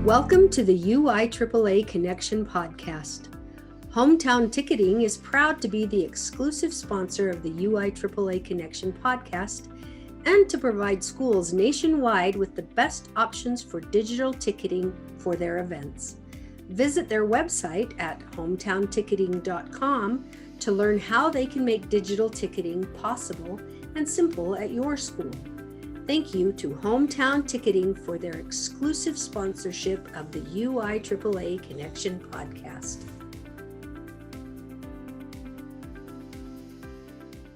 Welcome to the UIAAA Connection podcast. Hometown Ticketing is proud to be the exclusive sponsor of the UIAAA Connection podcast and to provide schools nationwide with the best options for digital ticketing for their events. Visit their website at hometownticketing.com to learn how they can make digital ticketing possible and simple at your school. Thank you to Hometown Ticketing for their exclusive sponsorship of the UIAAA Connection podcast.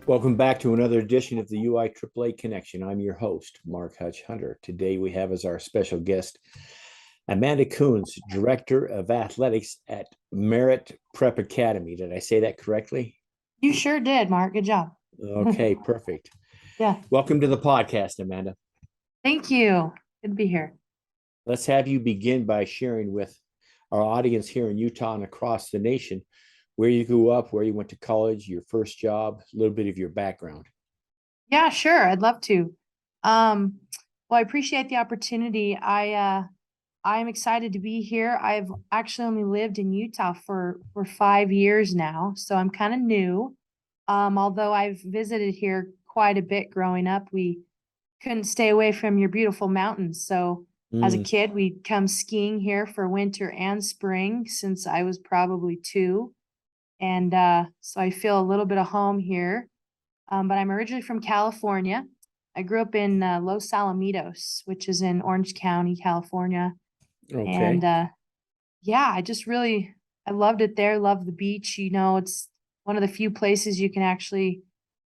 Welcome back to another edition of the UIAAA Connection. I'm your host, Mark Hutch Hunter. Today we have as our special guest Amanda Kuhnz, Director of Athletics at Merit Prep Academy. Did I say that correctly? You sure did, Mark. Good job. Okay, perfect. Yeah. Welcome to the podcast, Amanda. Thank you. Good to be here. Let's have you begin by sharing with our audience here in Utah and across the nation where you grew up, where you went to college, your first job, a little bit of your background. Yeah, sure. I'd love to. Well, I appreciate the opportunity. I'm excited to be here. I've actually only lived in Utah for 5 years now, so I'm kind of new. Although I've visited here quite a bit growing up, we couldn't stay away from your beautiful mountains. So as a kid, we'd come skiing here for winter and spring since I was probably 2. And so I feel a little bit of home here. But I'm originally from California. I grew up in Los Alamitos, which is in Orange County, California. Okay. And yeah, I loved it there. Loved the beach. You know, it's one of the few places you can actually,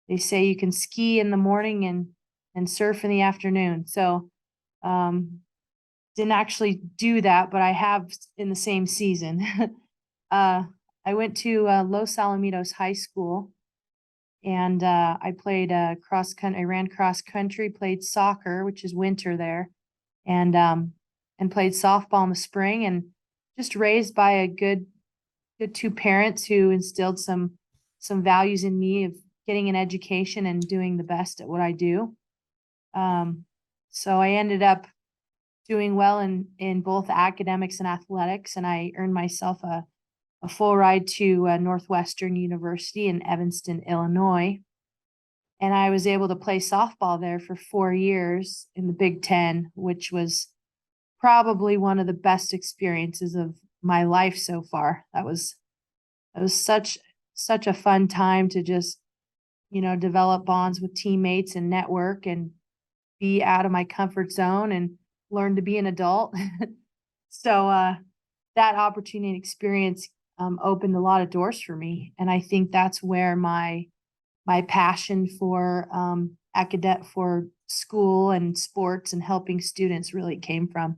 they say you can ski in the morning and surf in the afternoon. So didn't actually do that, but I have in the same season. I went to Los Alamitos High School, and I played cross country. I ran cross country, played soccer, which is winter there, and played softball in the spring, and just raised by a good 2 parents who instilled some values in me of getting an education and doing the best at what I do. So I ended up doing well in both academics and athletics, and I earned myself a full ride to Northwestern University in Evanston, Illinois. And I was able to play softball there for 4 years in the Big Ten, which was probably one of the best experiences of my life so far. It was such a fun time to just, develop bonds with teammates and network and be out of my comfort zone and learn to be an adult. So that opportunity and experience opened a lot of doors for me. And I think that's where my passion for for school and sports and helping students really came from.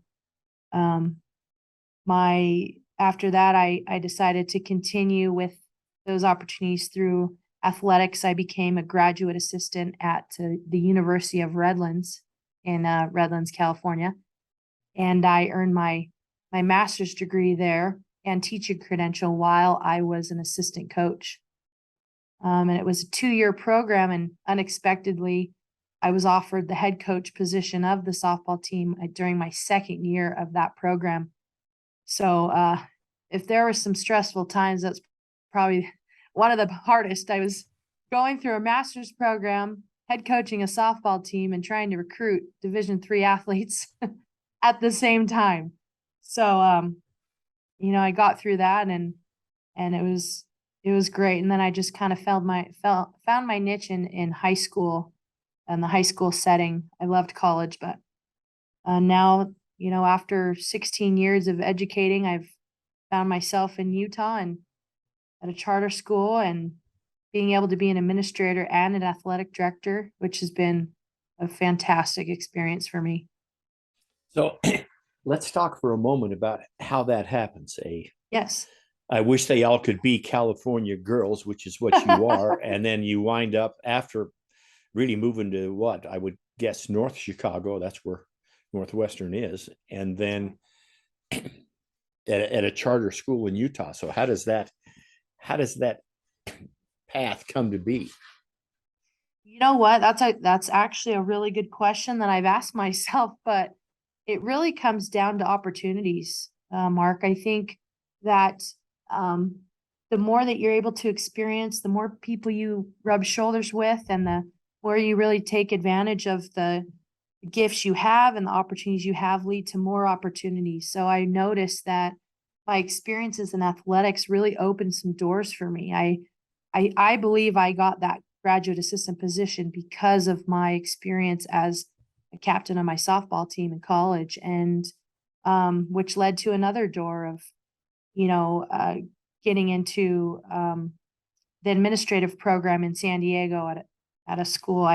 After that, I decided to continue with those opportunities through athletics. I became a graduate assistant at the University of Redlands in Redlands, California. And I earned my master's degree there and teaching credential while I was an assistant coach. And it was a 2-year program, and unexpectedly, I was offered the head coach position of the softball team during my 2nd year of that program. So if there were some stressful times, that's probably one of the hardest. I was going through a master's program, head coaching a softball team, and trying to recruit Division III athletes at the same time. So, I got through that and it was great. And then I just kind of found my niche in high school and the high school setting. I loved college, but now, after 16 years of educating, I've found myself in Utah and at a charter school and being able to be an administrator and an athletic director, which has been a fantastic experience for me. So let's talk for a moment about how that happens. Yes. I wish they all could be California girls, which is what you are. And then you wind up after really moving to what I would guess North Chicago. That's where Northwestern is. And then at a charter school in Utah. So how does that path come to be? You know what? That's actually a really good question that I've asked myself, but it really comes down to opportunities, Mark. I think that the more that you're able to experience, the more people you rub shoulders with, and the more you really take advantage of the gifts you have and the opportunities you have lead to more opportunities. So I noticed that my experiences in athletics really opened some doors for me. I believe I got that graduate assistant position because of my experience as a captain of my softball team in college, and which led to another door of, getting into the administrative program in San Diego at a school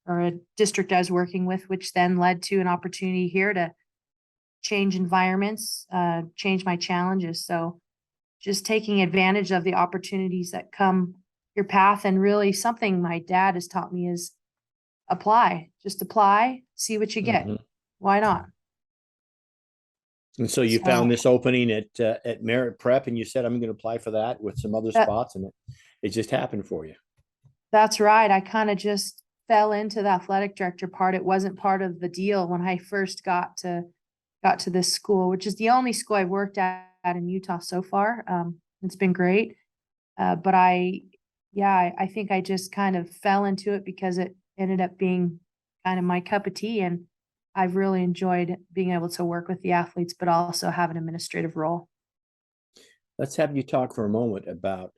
or a district I was working with, which then led to an opportunity here to change environments, change my challenges. So just taking advantage of the opportunities that come your path. And really something my dad has taught me is just apply, see what you get. Mhm. Why not? And so you found this opening at Merit Prep, and you said, I'm going to apply for that with some other spots, and it just happened for you. That's right. I kind of just fell into the athletic director part. It wasn't part of the deal when I first got to this school, which is the only school I've worked at in Utah so far. It's been great. But I think I just kind of fell into it because it ended up being kind of my cup of tea. And I've really enjoyed being able to work with the athletes, but also have an administrative role. Let's have you talk for a moment about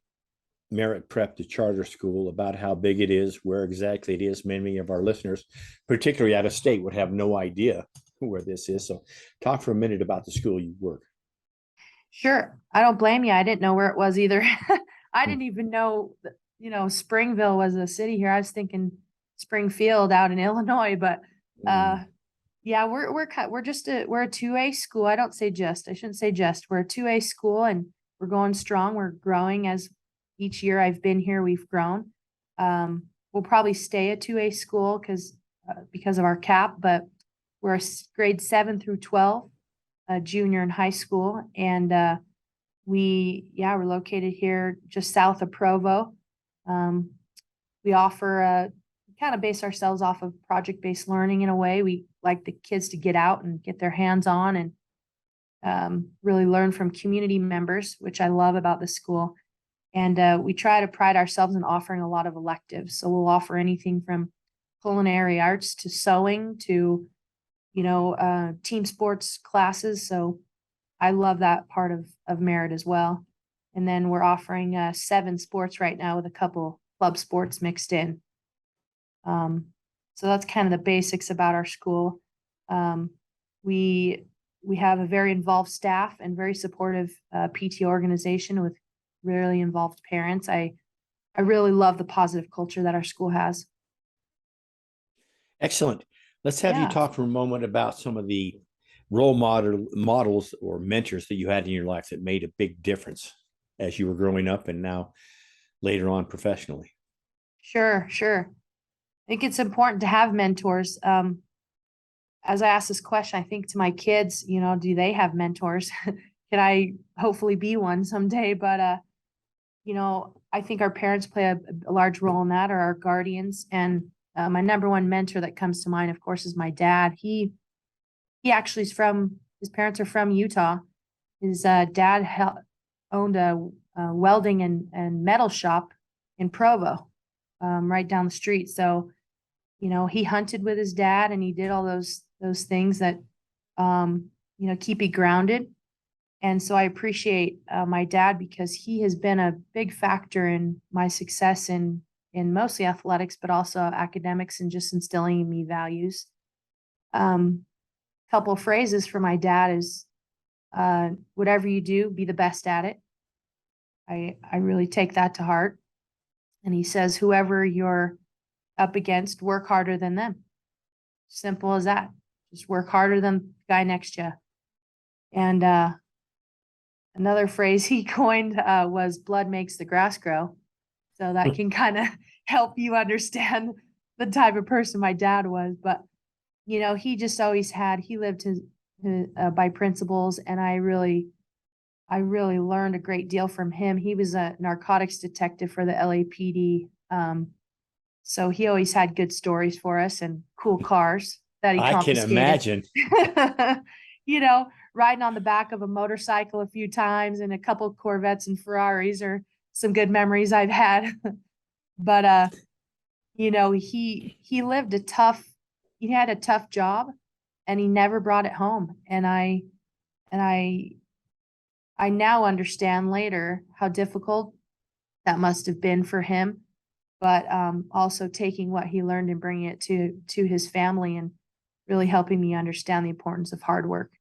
Merit Prep, the charter school, about how big it is, where exactly it is. Many of our listeners, particularly out of state, would have no idea where this is. So talk for a minute about the school you work. Sure. I don't blame you. I didn't know where it was either. I didn't even know, Springville was a city here. I was thinking Springfield out in Illinois, but yeah, we're a 2A school. I shouldn't say just. We're a 2A school, and we're going strong. We're growing as each year I've been here, we've grown. We'll probably stay a 2A school because of our cap, but we're a grade 7 through 12, junior and high school. And we're located here just south of Provo. We offer kind of base ourselves off of project-based learning in a way. We like the kids to get out and get their hands on and really learn from community members, which I love about the school. And we try to pride ourselves in offering a lot of electives. So we'll offer anything from culinary arts to sewing to, team sports classes. So I love that part of Merit as well. And then we're offering 7 sports right now with a couple club sports mixed in. So that's kind of the basics about our school. We have a very involved staff and very supportive PT organization with really involved parents. I really love the positive culture that our school has. Excellent. Let's have you talk for a moment about some of the role models or mentors that you had in your life that made a big difference as you were growing up and now later on professionally. Sure. I think it's important to have mentors. As I ask this question, I think to my kids, do they have mentors? Can I hopefully be one someday? But, I think our parents play a large role in that, or our guardians. And my number one mentor that comes to mind, of course, is my dad. He actually his parents are from Utah. His dad owned a welding and metal shop in Provo, right down the street. So, he hunted with his dad, and he did all those things that, keep you grounded. And so I appreciate my dad because he has been a big factor in my success in mostly athletics, but also academics, and just instilling in me values. Couple of phrases for my dad is, whatever you do, be the best at it. I really take that to heart. And he says, whoever you're up against, work harder than them. Simple as that. Just work harder than the guy next to you. And another phrase he coined was blood makes the grass grow. So that can kind of help you understand the type of person my dad was. But, he just always he lived by principles, and I really learned a great deal from him. He was a narcotics detective for the LAPD. So he always had good stories for us and cool cars. that he I can confiscated. imagine. You know, riding on the back of a motorcycle a few times, and a couple of Corvettes and Ferraris are some good memories I've had. But you know, he had a tough job, and he never brought it home. And I now understand later how difficult that must have been for him, but also taking what he learned and bringing it to his family, and really helping me understand the importance of hard work.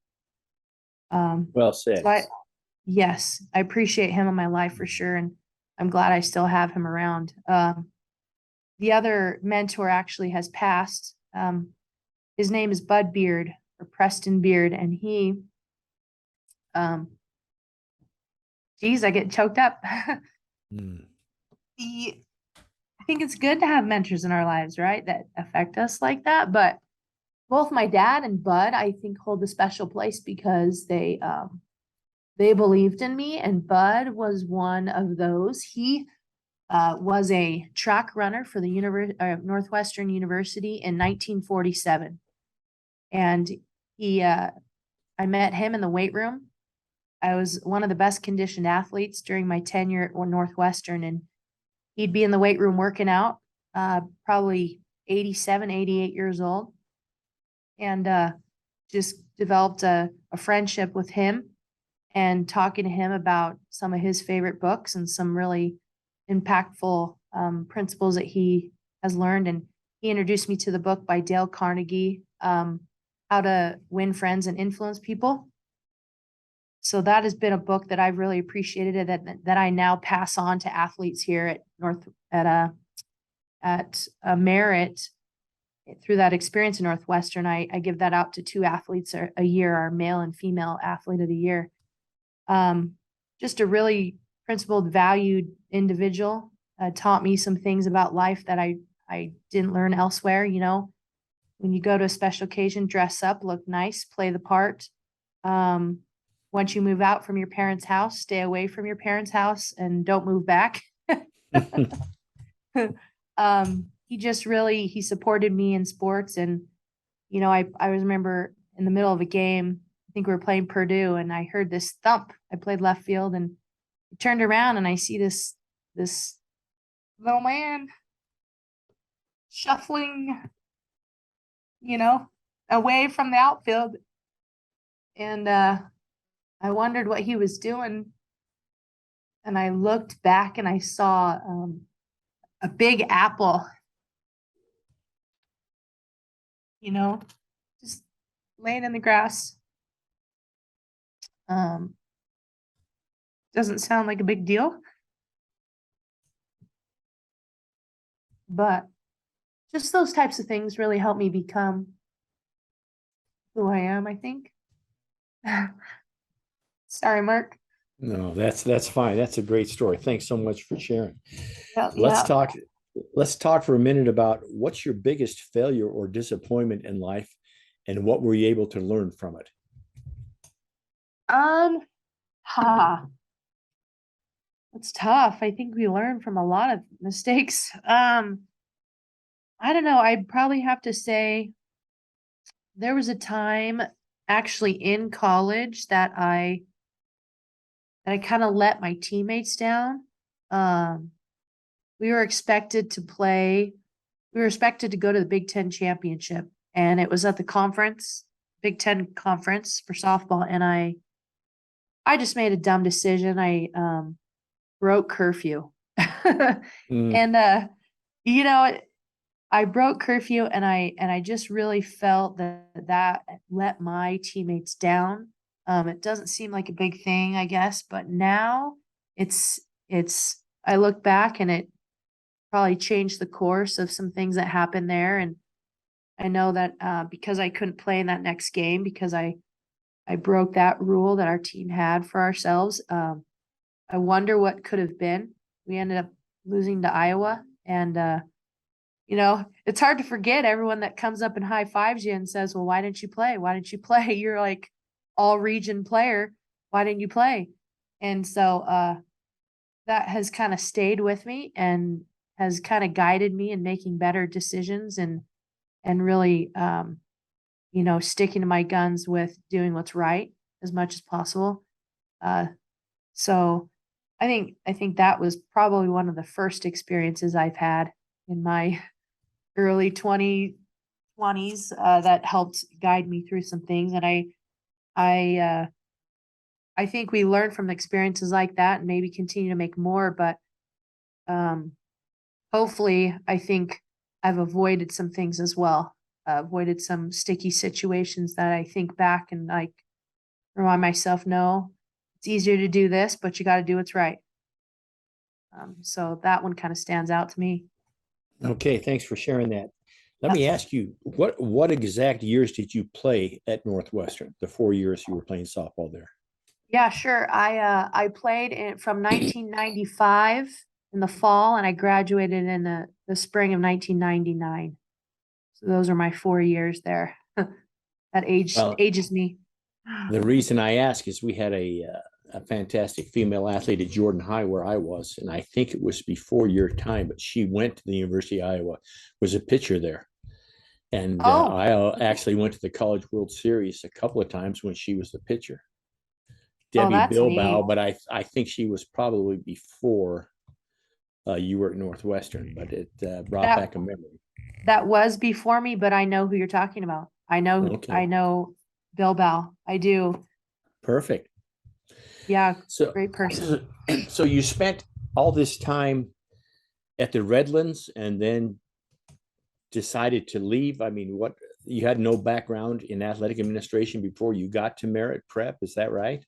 Well said. So yes, I appreciate him in my life for sure, and I'm glad I still have him around. The other mentor actually has passed. His name is Bud Beard, or Preston Beard, and geez, I get choked up. Mm. I think it's good to have mentors in our lives, right? That affect us like that. But both my dad and Bud, I think, hold a special place because they believed in me, and Bud was one of those. He was a track runner for the Northwestern University in 1947, and I met him in the weight room. I was one of the best conditioned athletes during my tenure at Northwestern, and he'd be in the weight room working out, probably 87, 88 years old, and just developed a friendship with him, and talking to him about some of his favorite books and some really impactful principles that he has learned. And he introduced me to the book by Dale Carnegie, How to Win Friends and Influence People. So that has been a book that I've really appreciated, that I now pass on to athletes here at Merit. Through that experience in Northwestern, I give that out to 2 athletes a year, our male and female athlete of the year. Just a really principled, valued individual, taught me some things about life that I didn't learn elsewhere. You know, when you go to a special occasion, dress up, look nice, play the part. Once you move out from your parents' house, stay away from your parents' house and don't move back. He supported me in sports. And, you know, I remember in the middle of a game, I think we were playing Purdue, and I heard this thump. I played left field, and I turned around and I see this little man shuffling, you know, away from the outfield. And I wondered what he was doing. And I looked back and I saw a big apple, you know, just laying in the grass. Doesn't sound like a big deal, but just those types of things really help me become who I am, I think. Sorry, Mark. No, that's fine. That's a great story. Thanks so much for sharing. Yeah, Let's talk for a minute about what's your biggest failure or disappointment in life, and what were you able to learn from it? It's tough. I think we learn from a lot of mistakes. I don't know. I'd probably have to say there was a time actually in college that I kind of let my teammates down. We were expected to go to the Big Ten championship, and it was at the conference, Big Ten conference for softball. And I just made a dumb decision. I broke curfew. And you know, I broke curfew, and I just really felt that let my teammates down. It doesn't seem like a big thing, I guess, but now I look back, and it probably changed the course of some things that happened there. And I know that because I couldn't play in that next game because I broke that rule that our team had for ourselves. I wonder what could have been. We ended up losing to Iowa, and you know, it's hard to forget everyone that comes up and high fives you and says, "Well, why didn't you play? Why didn't you play? You're like all region player. Why didn't you play?" And so that has kind of stayed with me and has kind of guided me in making better decisions, and really sticking to my guns with doing what's right as much as possible. So I think that was probably one of the first experiences I've had in my early 20s that helped guide me through some things. And I think we learn from experiences like that and maybe continue to make more, but hopefully I think I've avoided some things as well. Avoided some sticky situations that I think back and like remind myself, no, it's easier to do this, but you got to do what's right. So that one kind of stands out to me. Okay, thanks for sharing that. Let me ask you, what exact years did you play at Northwestern? The 4 years you were playing softball there. Yeah, sure. I played from 1995 in the fall, and I graduated in the spring of 1999. So those are my 4 years there. That ages me. The reason I ask is we had a fantastic female athlete at Jordan High where I was, and I think it was before your time, but she went to the University of Iowa, was a pitcher there. And I actually went to the College World Series a couple of times when she was the pitcher. Debbie Bilbao, but I think she was probably before you were at Northwestern, but it brought back a memory. That was before me, but I know who you're talking about. I know Bilbao. I do. Perfect. Yeah, great person. So you spent all this time at the Redlands and then decided to leave. I mean, what, you had no background in athletic administration before you got to Merritt Prep, is that right?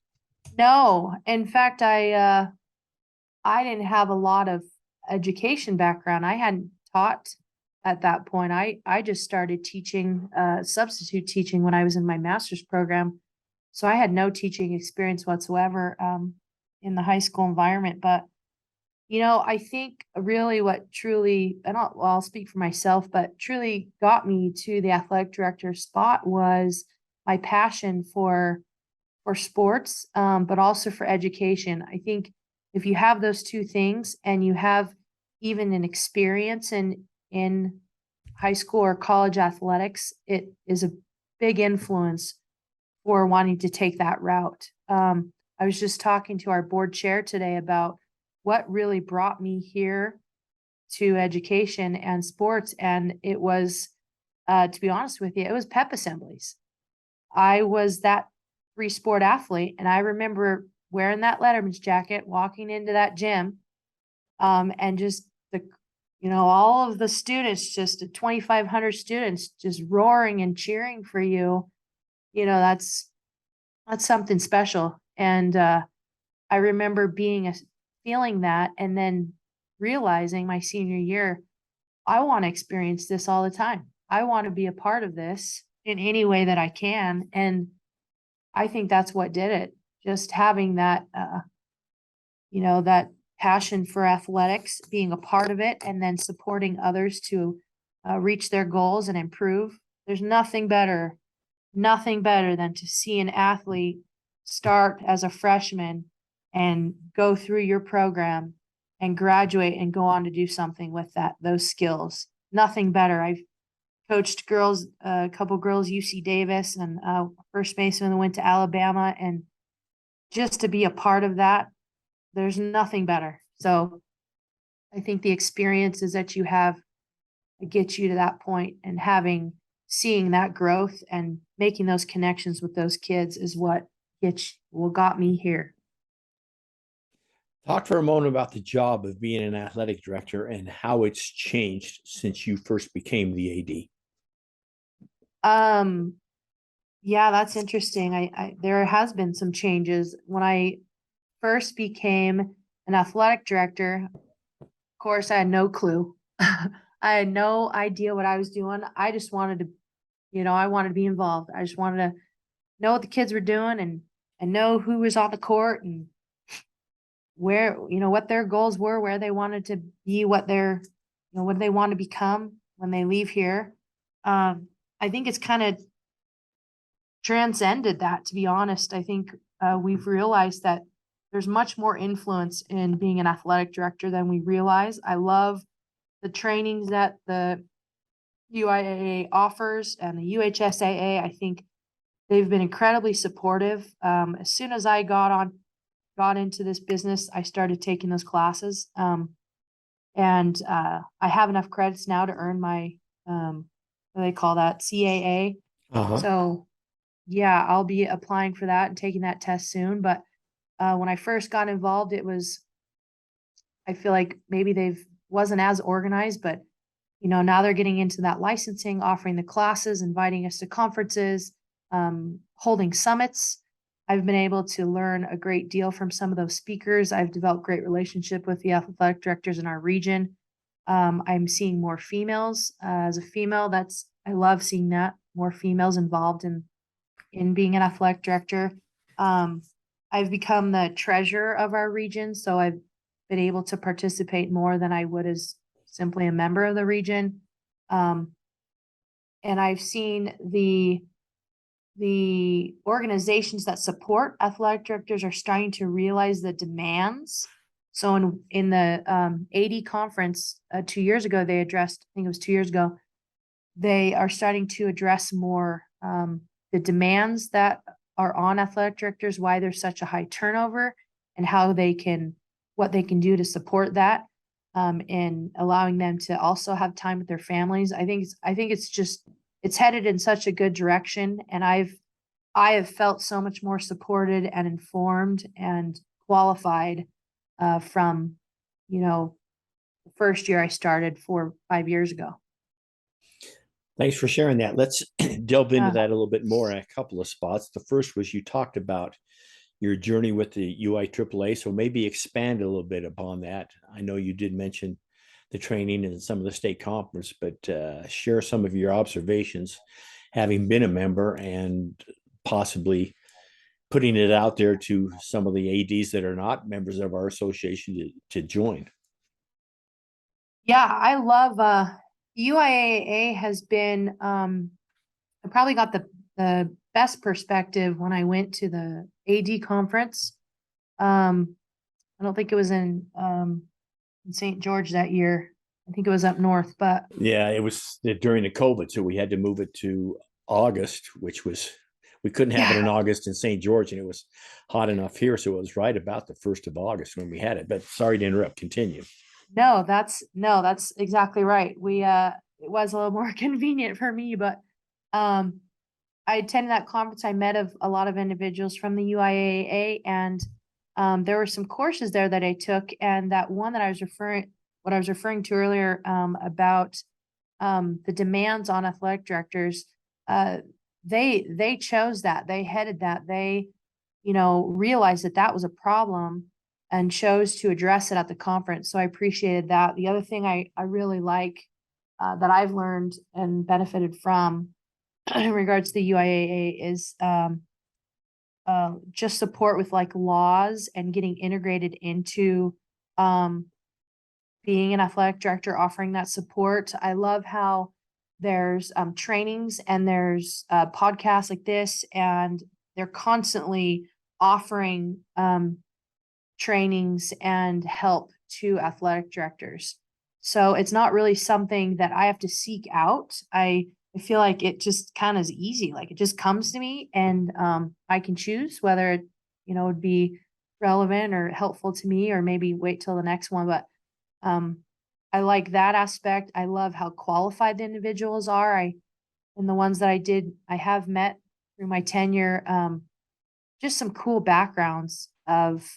No, in fact, I didn't have a lot of education background. I hadn't taught at that point. I just started teaching, substitute teaching when I was in my master's program. So I had no teaching experience whatsoever in the high school environment. But, I think really what truly, and I'll speak for myself, but truly got me to the athletic director spot was my passion for sports, but also for education. I think if you have those two things and you have even an experience in high school or college athletics, it is a big influence for wanting to take that route. I was just talking to our board chair today about what really brought me here to education and sports. And it was, to be honest with you, it was pep assemblies. I was that free sport athlete. And I remember wearing that Letterman's jacket, walking into that gym, and just all of the students, just 2,500 students just roaring and cheering for you. That's something special. And I remember feeling that and then realizing my senior year, I want to experience this all the time. I want to be a part of this in any way that I can. And I think that's what did it. Just having that, that passion for athletics, being a part of it, and then supporting others to reach their goals and improve. There's nothing better than to see an athlete start as a freshman and go through your program and graduate and go on to do something with those skills. Nothing better. I've coached girls, a couple girls, UC Davis, and first baseman that went to Alabama, and just to be a part of that, there's nothing better. So I think the experiences that you have get you to that point, and seeing that growth and making those connections with those kids is what got me here. Talk for a moment about the job of being an athletic director and how it's changed since you first became the AD. Yeah, that's interesting. There has been some changes. When I first became an athletic director, of course, I had no clue. I had no idea what I was doing. I just wanted to, I wanted to be involved. I just wanted to know what the kids were doing and know who was on the court and where, what their goals were, where they wanted to be, what what they want to become when they leave here. I think it's kind of transcended that, to be honest. I think we've realized that there's much more influence in being an athletic director than we realize. I love the trainings that the UIAA offers and the UHSAA. I think they've been incredibly supportive. As soon as I got into this business, I started taking those classes. And I have enough credits now to earn my, what do they call that? CAA. Uh-huh. So yeah, I'll be applying for that and taking that test soon. But when I first got involved, I feel like maybe wasn't as organized, but now they're getting into that licensing, offering the classes, inviting us to conferences, holding summits. I've been able to learn a great deal from some of those speakers. I've developed great relationship with the athletic directors in our region. I'm seeing more females. As a female, I love seeing that, more females involved in being an athletic director. I've become the treasurer of our region, so I've been able to participate more than I would as simply a member of the region. And I've seen the organizations that support athletic directors are starting to realize the demands. So in the AD conference 2 years ago, I think it was 2 years ago, they are starting to address more the demands that are on athletic directors, why there's such a high turnover, and what they can do to support that, and allowing them to also have time with their families. I think it's headed in such a good direction, and I have felt so much more supported and informed and qualified from the first year I started 5 years ago. Thanks for sharing that. Let's delve into that a little bit more in a couple of spots. The first was you talked about your journey with the UIAAA, so maybe expand a little bit upon that. I know you did mention the training and some of the state conference, but share some of your observations having been a member and possibly putting it out there to some of the ADs that are not members of our association to join. Yeah, I love UIAAA has been, I probably got the best perspective when I went to the AD conference. I don't think it was in St. George that year. I think it was up north, but yeah, it was during the COVID, so we had to move it to August, we couldn't have it in August in St. George, and it was hot enough here, so it was right about the 1st of August when we had it. But sorry to interrupt. Continue. No, that's exactly right. It was a little more convenient for me, but I attended that conference. I met a lot of individuals from the UIAAA, and there were some courses there that I took, and that one that I was referring to earlier, about the demands on athletic directors, they chose that, they headed that, they realized that was a problem and chose to address it at the conference. So I appreciated that. The other thing I really like that I've learned and benefited from in regards to the UIAA is just support with like laws and getting integrated into being an athletic director, offering that support. I love how there's trainings and there's podcasts like this, and they're constantly offering trainings and help to athletic directors. So it's not really something that I have to seek out. I feel like it just kind of is easy. Like it just comes to me, and I can choose whether it, would be relevant or helpful to me, or maybe wait till the next one. But I like that aspect. I love how qualified the individuals are. And the ones that I have met through my tenure, just some cool backgrounds of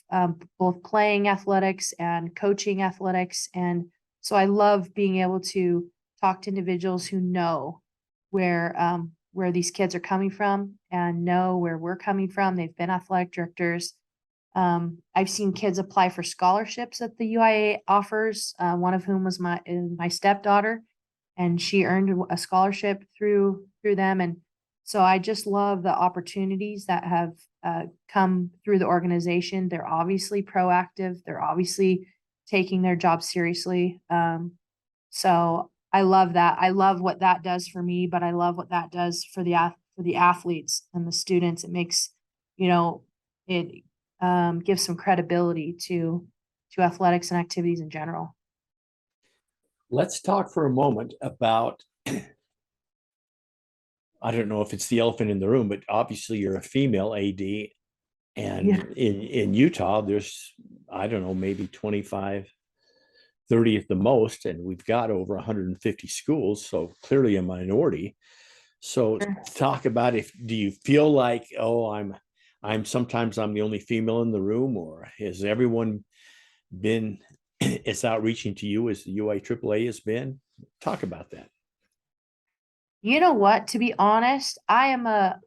both playing athletics and coaching athletics. And so I love being able to talk to individuals who know where these kids are coming from and know where we're coming from. They've been athletic directors. I've seen kids apply for scholarships that the UIA offers, one of whom was my stepdaughter, and she earned a scholarship through them. And so I just love the opportunities that have come through the organization. They're obviously proactive. They're obviously taking their job seriously. So I love that. I love what that does for me, but I love what that does for the athletes and the students. It makes, it gives some credibility to athletics and activities in general. Let's talk for a moment about I don't know if it's the elephant in the room, but obviously you're a female AD. And Yeah. in Utah, there's, I don't know, maybe 25, 30 at the most, and we've got over 150 schools, so clearly a minority. So talk about, if do you feel like, oh, I'm sometimes I'm the only female in the room, or has everyone been as outreaching to you as the UIAAA has been? Talk about that. You know what? To be honest, I am a,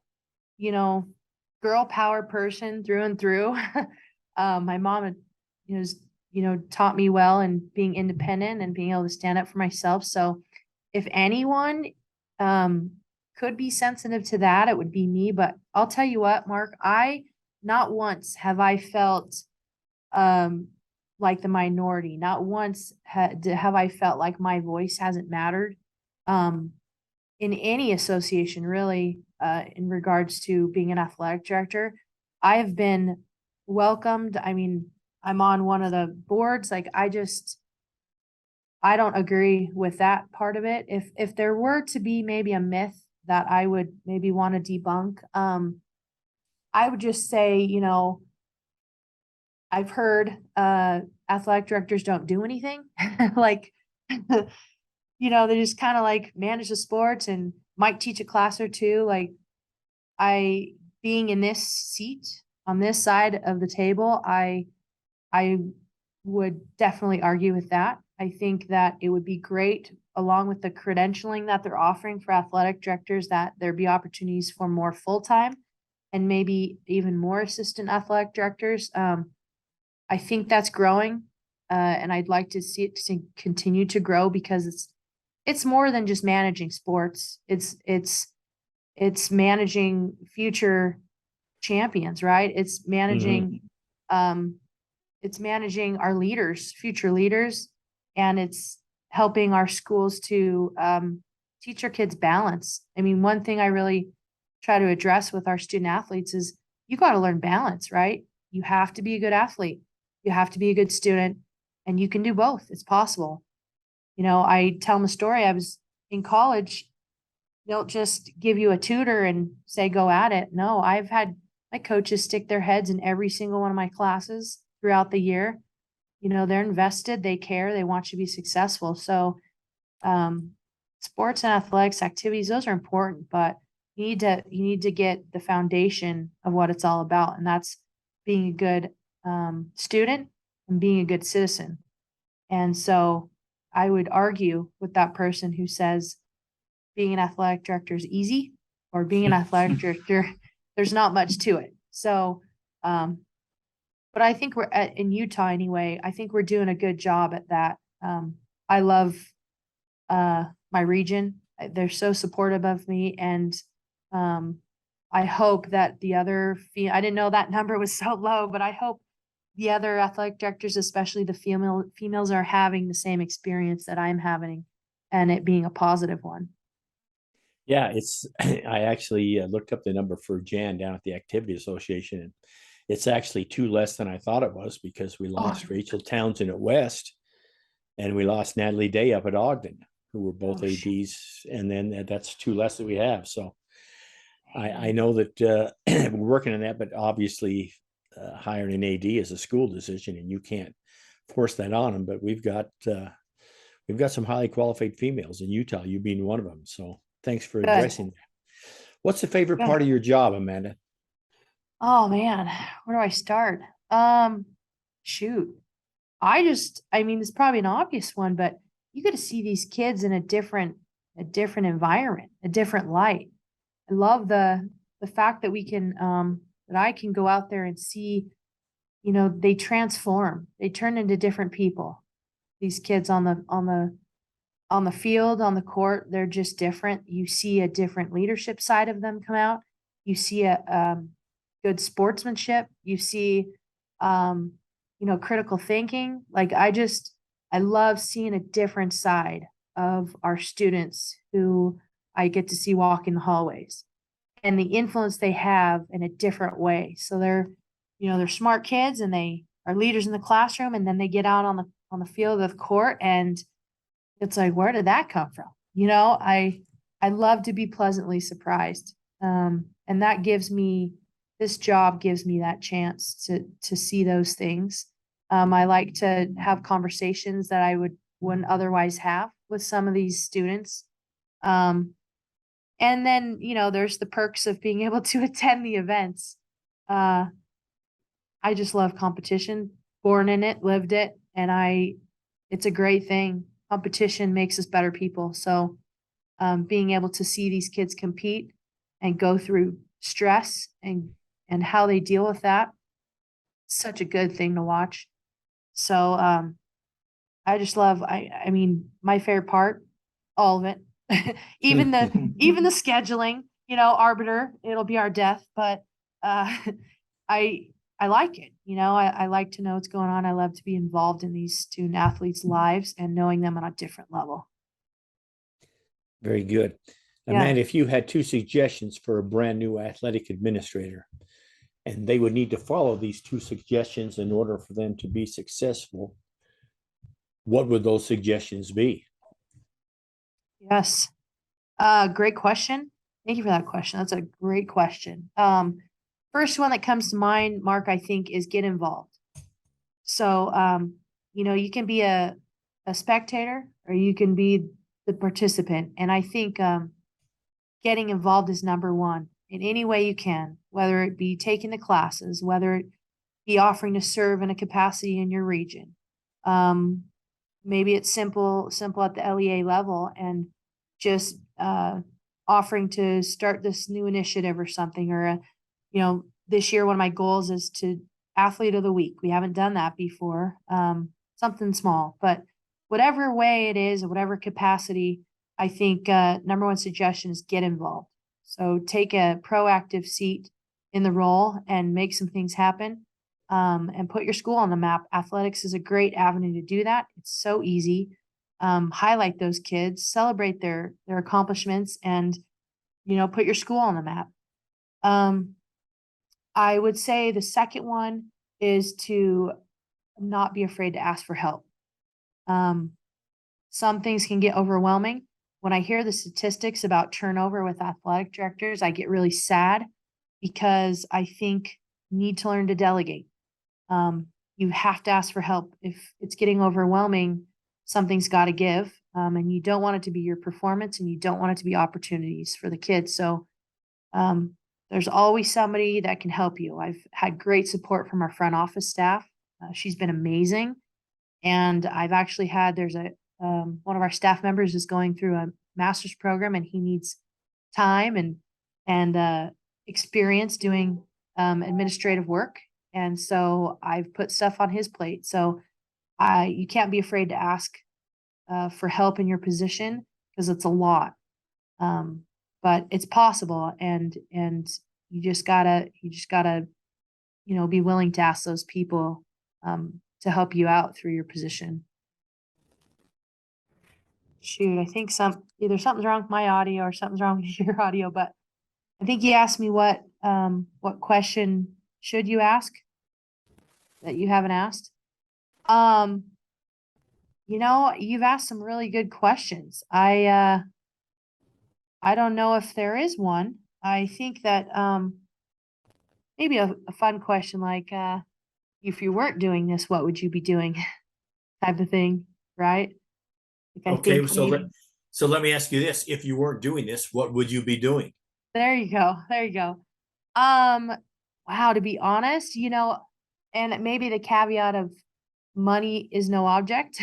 girl power person through and through. My mom, taught me well and being independent and being able to stand up for myself. So if anyone could be sensitive to that, it would be me. But I'll tell you what, Mark, not once have I felt like the minority. Not once have I felt like my voice hasn't mattered. In any association, really, in regards to being an athletic director, I have been welcomed. I mean, I'm on one of the boards. Like, I don't agree with that part of it. If there were to be maybe a myth that I would maybe want to debunk, I would just say, I've heard athletic directors don't do anything. Like, they just kind of like manage the sports and might teach a class or two. Like, being in this seat on this side of the table, I would definitely argue with that. I think that it would be great, along with the credentialing that they're offering for athletic directors, that there be opportunities for more full-time and maybe even more assistant athletic directors. I think that's growing, and I'd like to see it to continue to grow, because it's more than just managing sports. It's managing future champions, right? It's managing our leaders, future leaders, and it's helping our schools to teach our kids balance. I mean, one thing I really try to address with our student athletes is you got to learn balance, right? You have to be a good athlete. You have to be a good student, and you can do both. It's possible. I tell them a story. I was in college. They'll just give you a tutor and say, go at it. No, I've had my coaches stick their heads in every single one of my classes throughout the year. They're invested, they care, they want you to be successful. So, sports and athletics activities, those are important, but you need to get the foundation of what it's all about. And that's being a good student and being a good citizen. And so I would argue with that person who says being an athletic director is easy, or being an athletic director, there's not much to it. So, but I think in Utah anyway, I think we're doing a good job at that. I love my region. They're so supportive of me. And I hope that I didn't know that number was so low, but I hope the other athletic directors, especially the females, are having the same experience that I'm having, and it being a positive one. Yeah, I actually looked up the number for Jan down at the Activity Association, and it's actually 2 less than I thought it was, because we lost Rachel Townsend at West, and we lost Natalie Day up at Ogden, who were both ADs, and then that's 2 less that we have. So I know that we're working on that, but obviously hiring an AD is a school decision, and you can't force that on them. But we've got some highly qualified females in Utah, you being one of them. So thanks for addressing that. What's the favorite part of your job, Amanda? Oh man, where do I start? Shoot. I mean, it's probably an obvious one, but you get to see these kids in a different environment, a different light. I love the fact that that I can go out there and see, they transform, they turn into different people. These kids on the field, on the court, they're just different. You see a different leadership side of them come out. You see a good sportsmanship. You see, critical thinking. Like, I love seeing a different side of our students who I get to see walk in the hallways, and the influence they have in a different way. So they're smart kids, and they are leaders in the classroom, and then they get out on the field of the court, and it's like, where did that come from? I love to be pleasantly surprised. And that gives me, this job gives me that chance to see those things. I like to have conversations that I wouldn't otherwise have with some of these students. And then, there's the perks of being able to attend the events. I just love competition, born in it, lived it, and it's a great thing. Competition makes us better people. So, being able to see these kids compete and go through stress and how they deal with that, such a good thing to watch. So, I just love, I mean, my favorite part, all of it, even the scheduling, arbiter, it'll be our death, but, I, I like it, I like to know what's going on. I love to be involved in these student athletes' lives and knowing them on a different level. Very good. Yeah. Amanda, if you had two suggestions for a brand new athletic administrator, and they would need to follow these two suggestions in order for them to be successful, what would those suggestions be? Yes. Great question. Thank you for that question. That's a great question. First one that comes to mind, Mark, I think, is get involved. So, you can be a spectator or you can be the participant. And I think getting involved is number one in any way you can, whether it be taking the classes, whether it be offering to serve in a capacity in your region. Maybe it's simple at the LEA level and just offering to start this new initiative or something, or this year, one of my goals is to athlete of the week. We haven't done that before. Something small, but whatever way it is, or whatever capacity, I think number one suggestion is get involved. So take a proactive seat in the role and make some things happen, and put your school on the map. Athletics is a great avenue to do that. It's so easy. Highlight those kids, celebrate their accomplishments, and put your school on the map. I would say the second one is to not be afraid to ask for help. Some things can get overwhelming. When I hear the statistics about turnover with athletic directors, I get really sad because I think you need to learn to delegate. You have to ask for help. If it's getting overwhelming, something's got to give. And you don't want it to be your performance, and you don't want it to be opportunities for the kids. So, there's always somebody that can help you. I've had great support from our front office staff. She's been amazing. And I've actually had, one of our staff members is going through a master's program, and he needs time and experience doing administrative work. And so I've put stuff on his plate. So you can't be afraid to ask for help in your position, because it's a lot. But it's possible, and you just gotta be willing to ask those people to help you out through your position. Shoot, I think either something's wrong with my audio or something's wrong with your audio, but I think you asked me what question should you ask that you haven't asked. You've asked some really good questions. I don't know if there is one. I think that maybe a fun question like, if you weren't doing this, what would you be doing? Type of thing, right? Okay, so let me ask you this. If you weren't doing this, what would you be doing? There you go. Wow, to be honest, and maybe the caveat of money is no object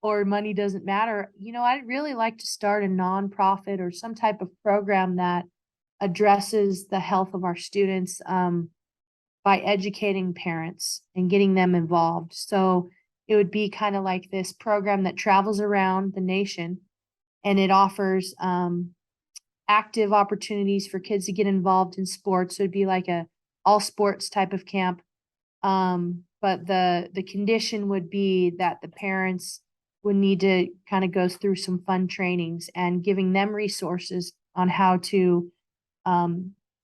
or money doesn't matter. I'd really like to start a nonprofit or some type of program that addresses the health of our students by educating parents and getting them involved. So it would be kind of like this program that travels around the nation, and it offers active opportunities for kids to get involved in sports. So it'd be like a all sports type of camp. But the condition would be that the parents would need to kind of go through some fun trainings and giving them resources on how to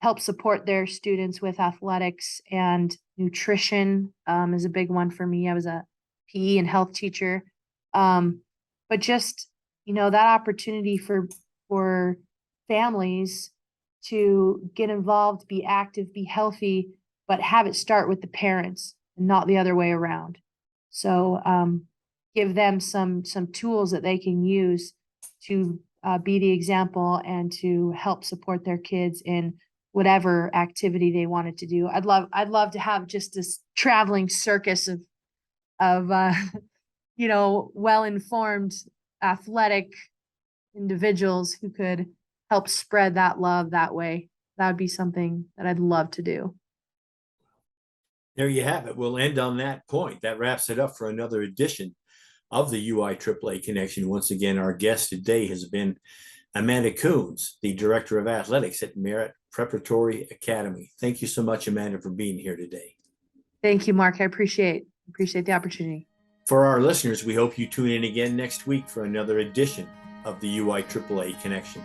help support their students with athletics, and nutrition is a big one for me. I was a PE and health teacher. But just, that opportunity for for families to get involved, be active, be healthy, but have it start with the parents and not the other way around. So give them some tools that they can use to be the example and to help support their kids in whatever activity they wanted to do. I'd love to have just this traveling circus of well-informed, athletic individuals who could help spread that love that way. That would be something that I'd love to do. There you have it. We'll end on that point. That wraps it up for another edition of the UIAAA Connection. Once again, our guest today has been Amanda Kuhnz, the Director of Athletics at Merritt Preparatory Academy. Thank you so much, Amanda, for being here today. Thank you, Mark. I appreciate the opportunity. For our listeners, we hope you tune in again next week for another edition of the UIAAA Connection.